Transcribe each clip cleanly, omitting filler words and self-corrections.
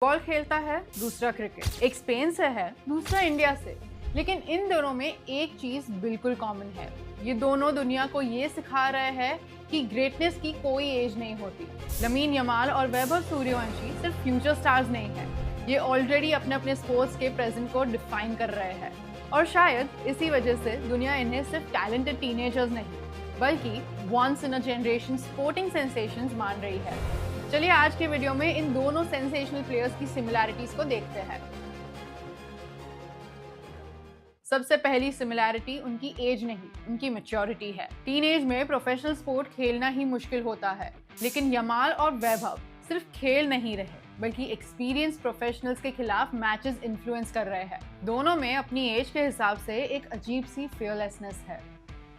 Ball खेलता है, दूसरा क्रिकेट। एक स्पेन से है, दूसरा इंडिया से। लेकिन इन दोनों में एक चीज बिल्कुल कॉमन है। ये दोनों दुनिया को ये सिखा रहे हैं कि ग्रेटनेस की कोई एज नहीं होती। लमीन यमाल और वैभव सूर्यवंशी सिर्फ फ्यूचर स्टार्स नहीं है, ये ऑलरेडी अपने अपने स्पोर्ट्स के प्रेजेंट को डिफाइन कर रहे हैं। और शायद इसी वजह से दुनिया इन्हें सिर्फ टैलेंटेड टीनेजर्स नहीं, बल्कि once in a generation sporting sensations मान रही है। चलिए आज के वीडियो में इन दोनों सेंसेशनल प्लेयर्स की सिमिलैरिटीज को देखते हैं। सबसे पहली सिमिलैरिटी उनकी एज नहीं, उनकी मैच्योरिटी है। टीनेज में प्रोफेशनल स्पोर्ट खेलना ही मुश्किल होता है, लेकिन यमाल और वैभव सिर्फ खेल नहीं रहे, बल्कि एक्सपीरियंस प्रोफेशनल्स के खिलाफ मैचेस इन्फ्लुएंस कर रहे हैं। दोनों में अपनी एज के हिसाब से एक अजीब सी फियरलेसनेस है।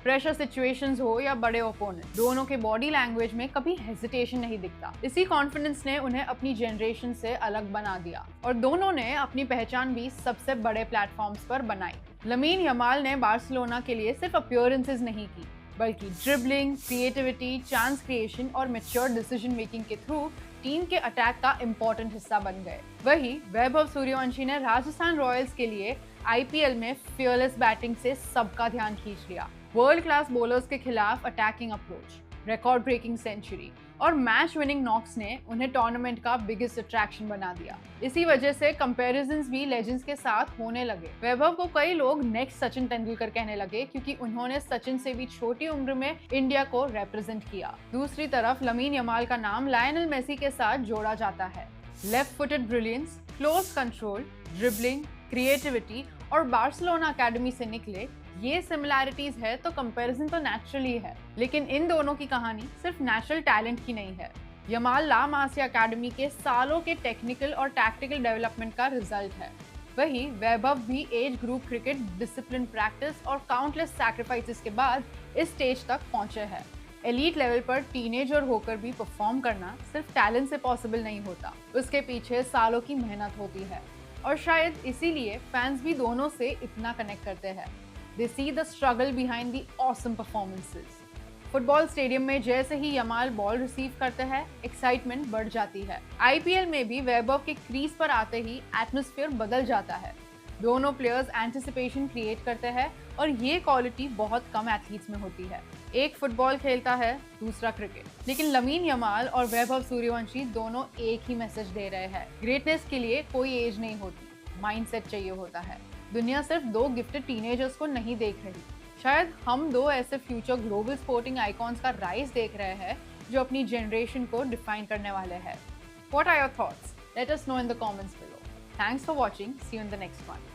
प्रेशर सिचुएशंस हो या बड़े ओपोनेंट, दोनों के बॉडी लैंग्वेज में कभी हेजिटेशन नहीं दिखता। इसी कॉन्फिडेंस ने उन्हें अपनी जनरेशन से अलग बना दिया और दोनों ने अपनी पहचान भी सबसे बड़े प्लेटफॉर्म्स पर बनाई। लमीन यमाल ने बार्सिलोना के लिए सिर्फ अपीयरेंसेस नहीं की, बल्कि ड्रिबलिंग, क्रिएटिविटी, चांस क्रिएशन और मैच्योर डिसीजन मेकिंग के थ्रू टीम के अटैक का इंपॉर्टेंट हिस्सा बन गए। वही वैभव सूर्यवंशी ने राजस्थान रॉयल्स के लिए आईपीएल में फियरलेस बैटिंग से सबका ध्यान खींच लिया। वर्ल्ड क्लास बॉलर्स के खिलाफ attacking approach, record breaking century और मैच विनिंग नॉक्स ने उन्हें टूर्नामेंट का बिगेस्ट अट्रैक्शन बना दिया। इसी वजह से कंपैरिजंस भी लेजेंड्स के साथ होने लगे। वैभव को कई लोग नेक्स्ट सचिन तेंदुलकर कहने लगे, क्योंकि उन्होंने सचिन से भी छोटी उम्र में इंडिया को रिप्रेजेंट किया। दूसरी तरफ लमीन यमाल का नाम लायनल मेसी के साथ जोड़ा जाता है। Left footed brilliance, close control, dribbling, creativity और बार्सिलोना अकेडमी से निकले, ये सिमिलैरिटीज है तो कंपैरिजन तो नेचुरली है। लेकिन इन दोनों की कहानी सिर्फ नेचुरल टैलेंट की नहीं है। यमाल ला मासिया अकेडमी के सालों के टेक्निकल और टैक्टिकल डेवलपमेंट का रिजल्ट है। वही वैभव भी age group cricket, discipline practice और काउंटलेस सैक्रिफाइसेस के बाद इस स्टेज तक पहुंचे हैं। एलीट लेवल पर टीनेजर होकर भी परफॉर्म करना सिर्फ टैलेंट से पॉसिबल नहीं होता, उसके पीछे सालों की मेहनत होती है। और शायद इसीलिए फैंस भी दोनों से इतना कनेक्ट करते हैं। They see the struggle behind the awesome performances. Football stadium में जैसे ही यमाल बॉल रिसीव करते हैं, एक्साइटमेंट बढ़ जाती है। आईपीएल में भी वैभव के क्रीज पर आते ही एटमॉस्फेयर बदल जाता है। दोनों प्लेयर्स एंटिसिपेशन क्रिएट करते हैं और ये क्वालिटी बहुत कम एथलीट्स में होती है। एक फुटबॉल खेलता है, दूसरा क्रिकेट। लेकिन लमीन यमाल और वैभव सूर्यवंशी दोनों एक ही मैसेज दे रहे हैं, ग्रेटनेस के लिए कोई एज नहीं होती, माइंडसेट चाहिए होता है। दुनिया सिर्फ दो गिफ्टेड टीनेजर्स को नहीं देख रही, शायद हम दो ऐसे फ्यूचर ग्लोबल स्पोर्टिंग आइकॉन्स का राइज देख रहे हैं जो अपनी जनरेशन को डिफाइन करने वाले हैं। What are your thoughts? Let us know in the comments below. Thanks for watching. See you in the next one.